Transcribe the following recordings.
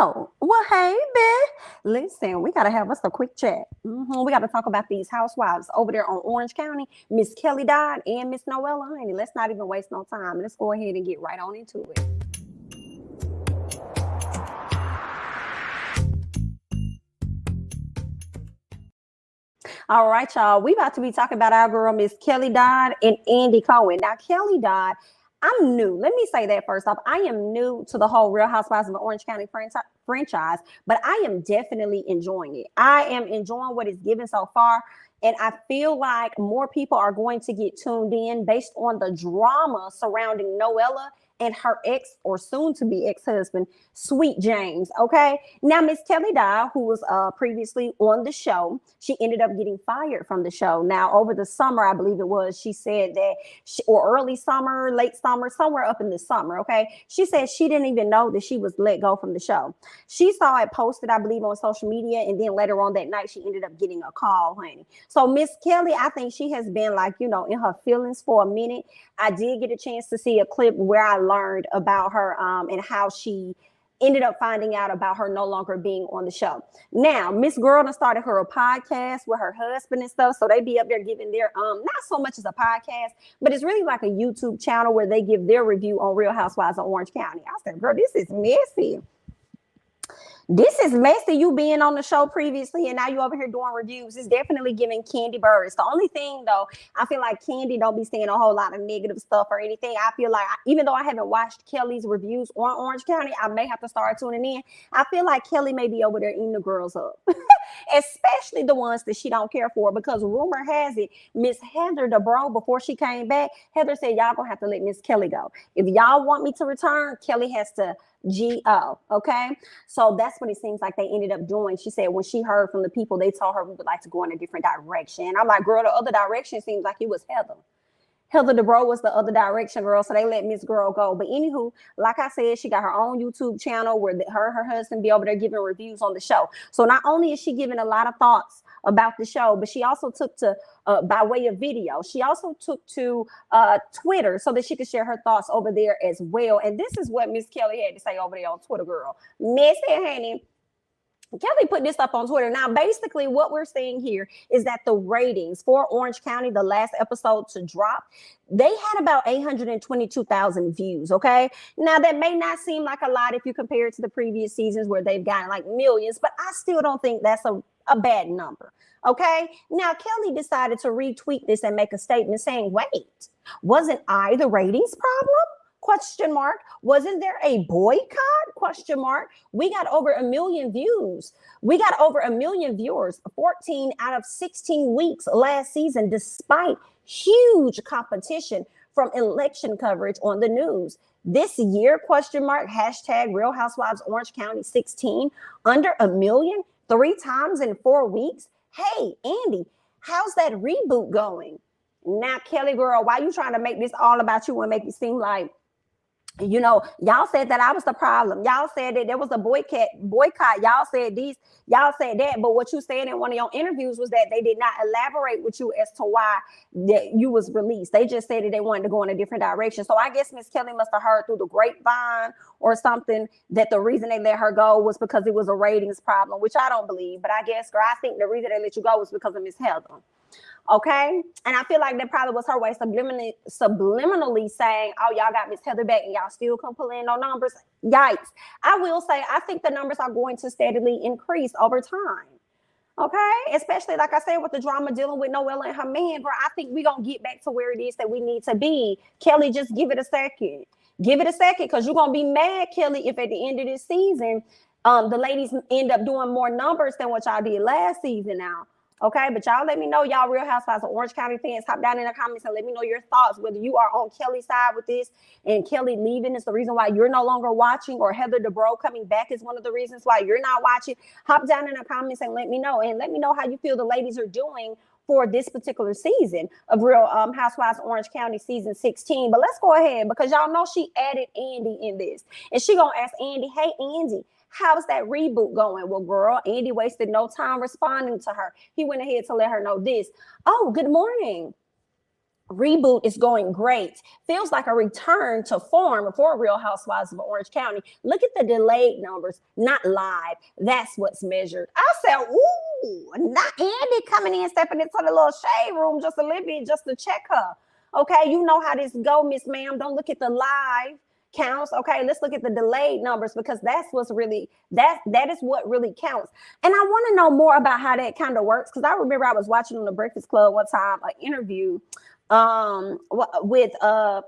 Oh, well, hey, bitch. Listen, we got to have us a quick chat. We got to talk about these housewives over there on Orange County, Miss Kelly Dodd and Miss Noella, honey. Let's not even waste no time. Let's go ahead and get right on into it. All right, y'all. We about to be talking about our girl, Miss Kelly Dodd and Andy Cohen. Now, Kelly Dodd, I'm new. Let me say that first off. I am new to the whole Real Housewives of the Orange County franchise, but I am definitely enjoying it. I am enjoying what it's given so far. And I feel like more people are going to get tuned in based on the drama surrounding Noella and her ex or soon to be ex-husband, Sweet James. Okay. Now, Miss Kelly Dodd, who was previously on the show, she ended up getting fired from the show. Now, over the summer, I believe it was, she said that or early summer, late summer, somewhere up in the summer. Okay. She said she didn't even know that she was let go from the show. She saw it posted, I believe, on social media. And then later on that night, she ended up getting a call, honey. So Miss Kelly, I think she has been like, in her feelings for a minute. I did get a chance to see a clip where I learned about her and how she ended up finding out about her no longer being on the show. Now, Miss Girl done started her a podcast with her husband and stuff. So they be up there giving their, not so much as a podcast, but it's really like a YouTube channel where they give their review on Real Housewives of Orange County. I said, girl, this is messy. This is messy. You being on the show previously and now you over here doing reviews. It's definitely giving Candy birds. The only thing though, I feel like Candy don't be saying a whole lot of negative stuff or anything. I feel like even though I haven't watched Kelly's reviews on Orange County, I may have to start tuning in. I feel like Kelly may be over there eating the girls up, especially the ones that she don't care for, because rumor has it, Miss Heather DeBro, before she came back, Heather said, y'all gonna have to let Miss Kelly go. If y'all want me to return, Kelly has to G-O. Okay. So that's what it seems like they ended up doing. She said when she heard from the people, they told her we would like to go in a different direction. I'm like, girl, the other direction seems like it was Heather. Heather DeBro was the other direction, girl. So they let Miss Girl go. But anywho, like I said, she got her own YouTube channel where her and her husband be over there giving reviews on the show. So not only is she giving a lot of thoughts about the show, but she also took to, by way of video, she also took to Twitter so that she could share her thoughts over there as well. And this is what Miss Kelly had to say over there on Twitter, girl. Miss honey, Kelly put this up on Twitter. Now, basically what we're seeing here is that the ratings for Orange County, the last episode to drop, they had about 822,000 views. Okay. Now that may not seem like a lot if you compare it to the previous seasons where they've gotten like millions, but I still don't think that's a bad number. Okay. Now Kelly decided to retweet this and make a statement saying, wait, wasn't I the ratings problem? Question mark. Wasn't there a boycott? Question mark. We got over 1 million views. We got over 1 million viewers, 14 out of 16 weeks last season, despite huge competition from election coverage on the news. This year, question mark, hashtag Real Housewives Orange County 16, under 1 million, 3 times in 4 weeks. Hey, Andy, how's that reboot going? Now, Kelly girl, why you trying to make this all about you and make it seem like, y'all said that I was the problem. Y'all said that there was a boycott. Y'all said these, y'all said that. But what you said in one of your interviews was that they did not elaborate with you as to why that you was released. They just said that they wanted to go in a different direction. So I guess Miss Kelly must have heard through the grapevine or something that the reason they let her go was because it was a ratings problem, which I don't believe. But I guess, girl, I think the reason they let you go was because of Miss Heather. Okay. And I feel like that probably was her way subliminally saying, oh, y'all got Miss Heather back and y'all still come pull in no numbers. Yikes. I will say, I think the numbers are going to steadily increase over time. Okay. Especially, like I said, with the drama dealing with Noella and her man, bro, I think we're going to get back to where it is that we need to be. Kelly, just give it a second. Give it a second, because you're going to be mad, Kelly, if at the end of this season, the ladies end up doing more numbers than what y'all did last season now. Okay, but y'all let me know, y'all Real Housewives of Orange County fans, hop down in the comments and let me know your thoughts, whether you are on Kelly's side with this and Kelly leaving is the reason why you're no longer watching, or Heather DeBro coming back is one of the reasons why you're not watching. Hop down in the comments and let me know. And let me know how you feel the ladies are doing for this particular season of Real Housewives of Orange County season 16. But let's go ahead, because y'all know she added Andy in this. And she gonna ask Andy, hey, Andy, how's that reboot going? Well, girl, Andy wasted no time responding to her. He went ahead to let her know this. Oh, good morning. Reboot is going great. Feels like a return to form for Real Housewives of Orange County. Look at the delayed numbers, not live. That's what's measured. I said, ooh, not Andy coming in, stepping into the little shade room just a little bit just to check her. Okay, you know how this go, Miss Ma'am. Don't look at the live counts. Okay, let's look at the delayed numbers, because that's what's really, that is what really counts. And I want to know more about how that kind of works, because I remember I was watching on the Breakfast Club one time an interview with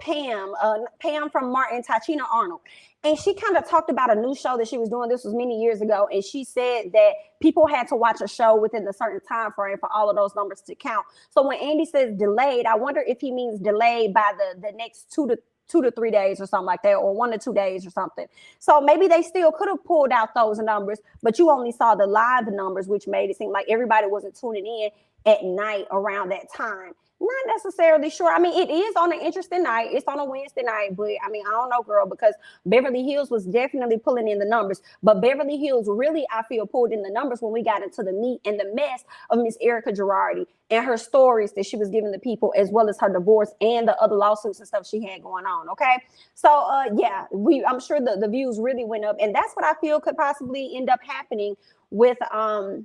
Pam from Martin, Tachina Arnold. And she kind of talked about a new show that she was doing. This was many years ago. And she said that people had to watch a show within a certain time frame for all of those numbers to count. So when Andy says delayed, I wonder if he means delayed by the next 2 to 3 days or something like that, or 1 to 2 days or something. So maybe they still could have pulled out those numbers, but you only saw the live numbers, which made it seem like everybody wasn't tuning in at night around that time. Not necessarily sure. I mean, it is on an interesting night. It's on a Wednesday night, but I mean, I don't know, girl, because Beverly Hills was definitely pulling in the numbers. But Beverly Hills really, I feel, pulled in the numbers when we got into the meat and the mess of Miss Erica Girardi and her stories that she was giving the people, as well as her divorce and the other lawsuits and stuff she had going on. Okay, so yeah, I'm sure the views really went up, and that's what I feel could possibly end up happening with the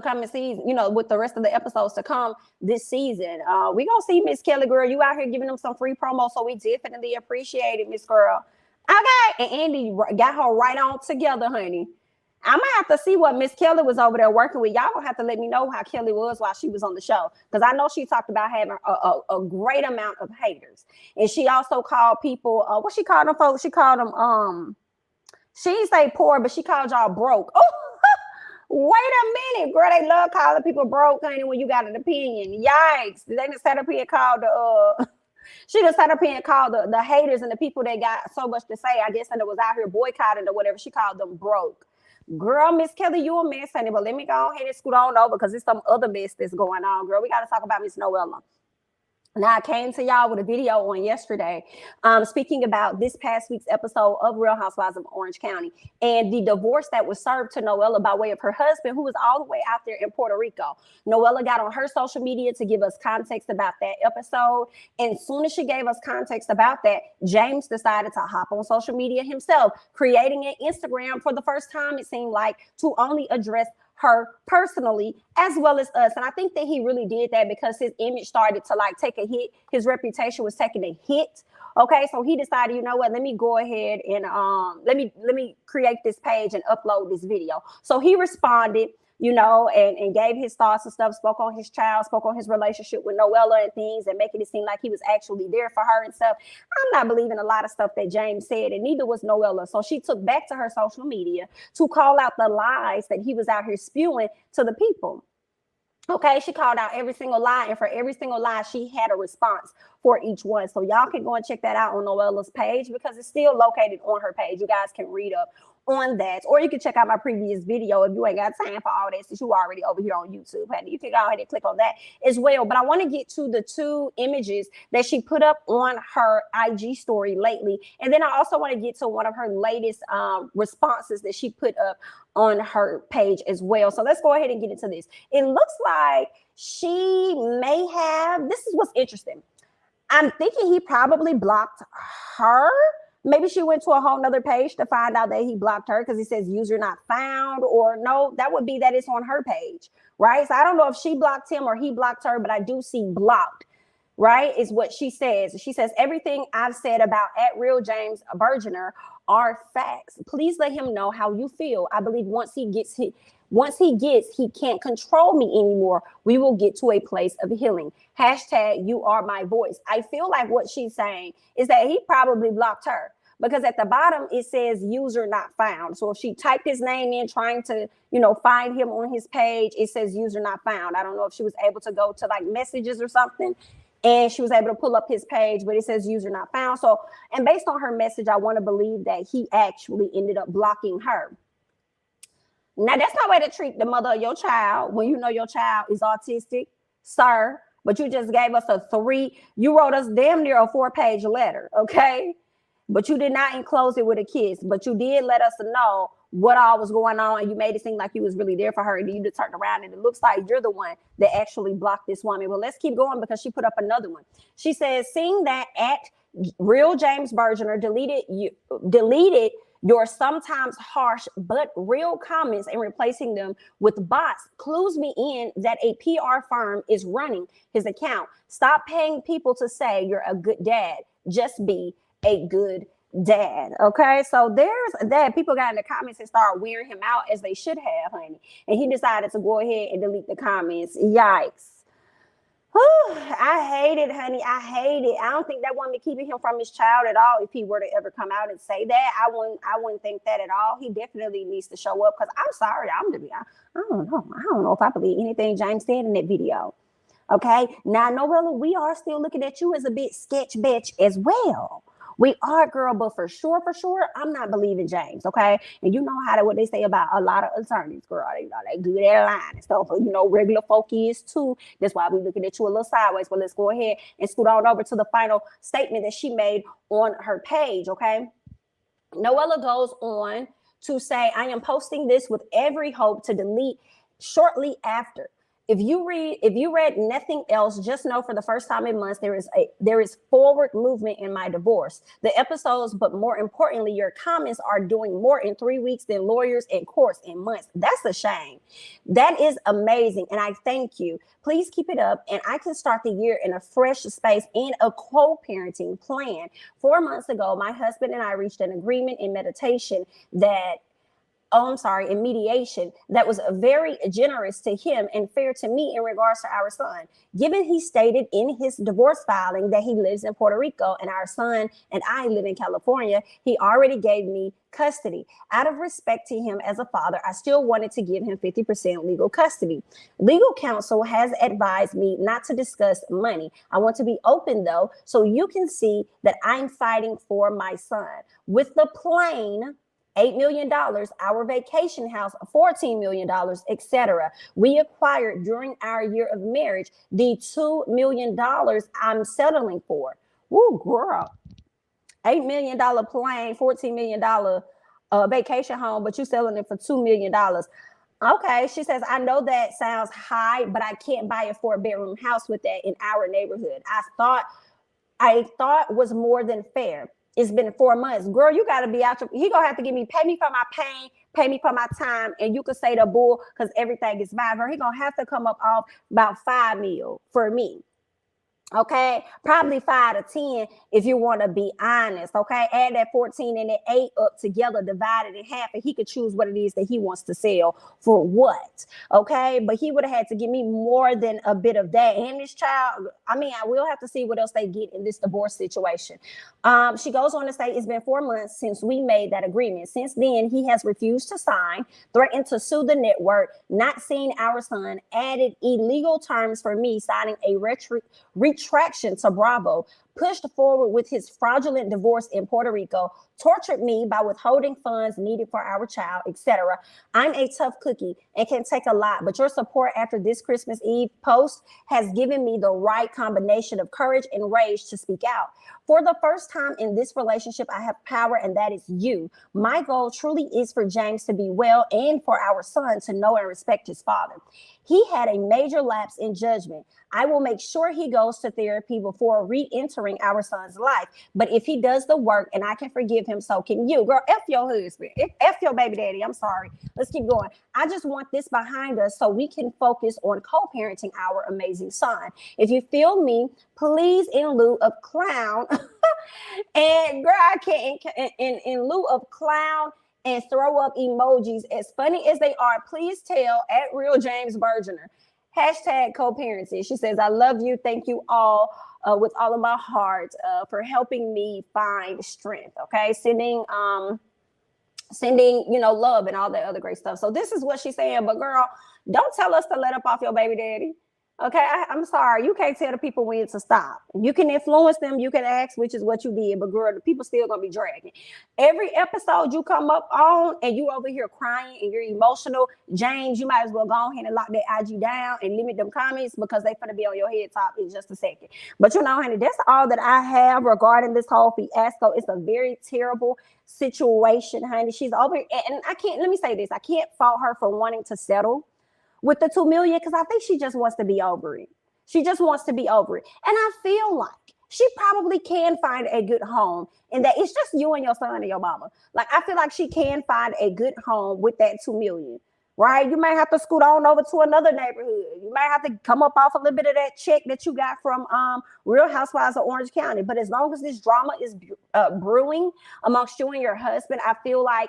coming season, with the rest of the episodes to come this season. We gonna see Miss Kelly, girl. You out here giving them some free promo, so we definitely appreciate it, Miss Girl. Okay, and Andy got her right on together, honey. I'm gonna have to see what Miss Kelly was over there working with. Y'all gonna have to let me know how Kelly was while she was on the show, because I know she talked about having a great amount of haters, and she also called people. What she called them folks? She called them. She didn't say poor, but she called y'all broke. Oh. Wait a minute, girl. They love calling people broke, honey, when you got an opinion. Yikes. They just sat up here and called she just sat up here and called the haters and the people that got so much to say, I guess, and it was out here boycotting or whatever. She called them broke. Girl, Miss Kelly, you a mess, honey, but let me go ahead and scoot on over, because there's some other mess that's going on, girl. We got to talk about Miss Noella. Now, I came to y'all with a video on yesterday speaking about this past week's episode of Real Housewives of Orange County and the divorce that was served to Noella by way of her husband, who was all the way out there in Puerto Rico. Noella got on her social media to give us context about that episode. And as soon as she gave us context about that, James decided to hop on social media himself, creating an Instagram for the first time, it seemed like, to only address her personally as well as us. And I think that he really did that because his image started to take a hit. His reputation was taking a hit. Okay, so he decided, you know what, let me go ahead and let me create this page and upload this video. So he responded, and gave his thoughts and stuff, spoke on his child, spoke on his relationship with Noella and things, and making it seem like he was actually there for her and stuff. I'm not believing a lot of stuff that James said, and neither was Noella. So she took back to her social media to call out the lies that he was out here spewing to the people. Okay, she called out every single lie, and for every single lie, she had a response for each one. So y'all can go and check that out on Noella's page, because it's still located on her page. You guys can read up on that, or you can check out my previous video if you ain't got time for all that, since you already over here on YouTube. You can go ahead and click on that as well. But I want to get to the 2 images that she put up on her IG story lately, and then I also want to get to one of her latest responses that she put up on her page as well. So let's go ahead and get into this. It looks like she may have, this is what's interesting, I'm thinking he probably blocked her. Maybe she went to a whole nother page to find out that he blocked her, because he says user not found, or no, that would be that it's on her page, right? So I don't know if she blocked him or he blocked her, but I do see blocked, right? Is what she says. She says, everything I've said about @RealJamesBurgener are facts. Please let him know how you feel. I believe once he gets he can't control me anymore, we will get to a place of healing. # you are my voice. I feel like what she's saying is that he probably blocked her, because at the bottom it says user not found. So if she typed his name in trying to, find him on his page, it says user not found. I don't know if she was able to go to messages or something, and she was able to pull up his page, but it says user not found. So, and based on her message, I want to believe that he actually ended up blocking her. Now, that's no way to treat the mother of your child when you know your child is autistic, sir. But you just gave us you wrote us damn near a 4-page letter, okay? but you did not enclose it with a kiss, but you did let us know what all was going on, and you made it seem like you was really there for her, and then you just turned around and it looks like you're the one that actually blocked this woman. Well, let's keep going because she put up another one. She says, seeing that at Real James Bergener deleted your sometimes harsh but real comments and replacing them with bots clues me in that a PR firm is running his account. Stop paying people to say you're a good dad. Just be a good dad. Okay, so there's that. People got in the comments and started wearing him out, as they should have, honey. And he decided to go ahead and delete the comments. Yikes. Whew, I hate it, honey. I hate it. I don't think that woman keeping him from his child at all. If he were to ever come out and say that, I wouldn't think that at all. He definitely needs to show up, because I'm sorry. I don't know. I don't know if I believe anything James said in that video. Okay. Now, Noella, we are still looking at you as a bit sketch bitch as well. We are, girl, but for sure, I'm not believing James, okay? And you know what they say about a lot of attorneys, girl. They good at lying and stuff. Regular folk is too. That's why we're looking at you a little sideways. But let's go ahead and scoot on over to the final statement that she made on her page, okay? Noella goes on to say, I am posting this with every hope to delete shortly after. If you read nothing else, just know for the first time in months, there is forward movement in my divorce. The episodes, but more importantly, your comments are doing more in 3 weeks than lawyers and courts in months. That's a shame. That is amazing. And I thank you. Please keep it up. And I can start the year in a fresh space and a co-parenting plan. 4 months ago, my husband and I reached an agreement in meditation in mediation that was very generous to him and fair to me in regards to our son. Given he stated in his divorce filing that he lives in Puerto Rico and our son and I live in California, he already gave me custody. Out of respect to him as a father, I still wanted to give him 50% legal custody. Legal counsel has advised me not to discuss money. I want to be open though, so you can see that I'm fighting for my son. With the plain $8 million, our vacation house, $14 million, etc. We acquired during our year of marriage, the $2 million I'm settling for. Woo, girl. $8 million plane, $14 million vacation home, but you selling it for $2 million. Okay, she says, I know that sounds high, but I can't buy a 4-bedroom house with that in our neighborhood. I thought was more than fair. It's been 4 months. Girl, you got to be out. He going to have to pay me for my pain, pay me for my time. And you could say the bull because everything is fine. He going to have to come up off about $5 million for me. Okay, probably 5 to 10 if you want to be honest. Okay, add that 14 and that 8 up together, divided in half, and he could choose what it is that he wants to sell for what. Okay, but he would have had to give me more than a bit of that. And this child, I will have to see what else they get in this divorce situation. She goes on to say, it's been 4 months since we made that agreement. Since then, he has refused to sign, threatened to sue the network, not seeing our son, added illegal terms for me signing a retraction to Bravo, pushed forward with his fraudulent divorce in Puerto Rico, tortured me by withholding funds needed for our child, etc. I'm a tough cookie and can take a lot, but your support after this Christmas Eve post has given me the right combination of courage and rage to speak out. For the first time in this relationship, I have power, and that is you. My goal truly is for James to be well and for our son to know and respect his father. He had a major lapse in judgment. I will make sure he goes to therapy before re-entering our son's life. But if he does the work and I can forgive him, so can you. Girl, F your husband. F your baby daddy. I'm sorry. Let's keep going. I just want this behind us so we can focus on co-parenting our amazing son. If you feel me, please, in lieu of clown, and girl, I can't, in lieu of clown and throw up emojis, as funny as they are, please tell at Real James Bergener. Hashtag co-parenting. She says, I love you. Thank you all with all of my heart for helping me find strength. Okay. Sending, love and all that other great stuff. So this is what she's saying. But girl, don't tell us to let up off your baby daddy. Okay, I'm sorry. You can't tell the people when to stop. You can influence them. You can ask, which is what you did. But girl, the people still gonna be dragging. Every episode you come up on and you over here crying and you're emotional, James, you might as well go ahead and lock that IG down and limit them comments because they finna be on your head top in just a second. But you know, honey, that's all that I have regarding this whole fiasco. It's a very terrible situation, honey. She's over, and I can't. Let me say this: I can't fault her for wanting to settle with the 2 million because I think she just wants to be over it. She just wants to be over it. And I feel like she probably can find a good home and that it's just you and your son and your mama. Like I feel like she can find a good home with that 2 million. Right? You might have to scoot on over to another neighborhood. You might have to come up off a little bit of that check that you got from Real Housewives of Orange County. But as long as this drama is brewing amongst you and your husband, I feel like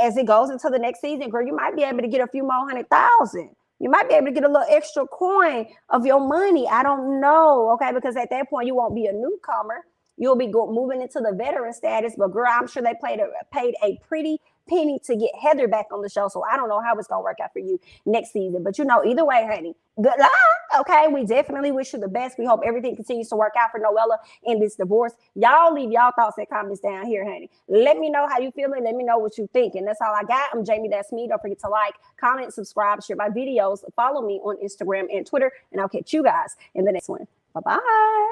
as it goes into the next season, girl, you might be able to get a few more 100,000. You might be able to get a little extra coin of your money. I don't know, okay? Because at that point, you won't be a newcomer. You'll be moving into the veteran status. But girl, I'm sure they paid a pretty penny to get Heather back on the show. So I don't know how it's gonna work out for you next season. But you know, either way, honey, good luck. Okay, we definitely wish you the best. We hope everything continues to work out for Noella in this divorce. Y'all leave y'all thoughts and comments down here, honey. Let me know how you feeling. Let me know what you think. And that's all I got. I'm jamithatsme. Don't forget to like, comment, subscribe, share my videos. Follow me on Instagram and Twitter. And I'll catch you guys in the next one. Bye-bye.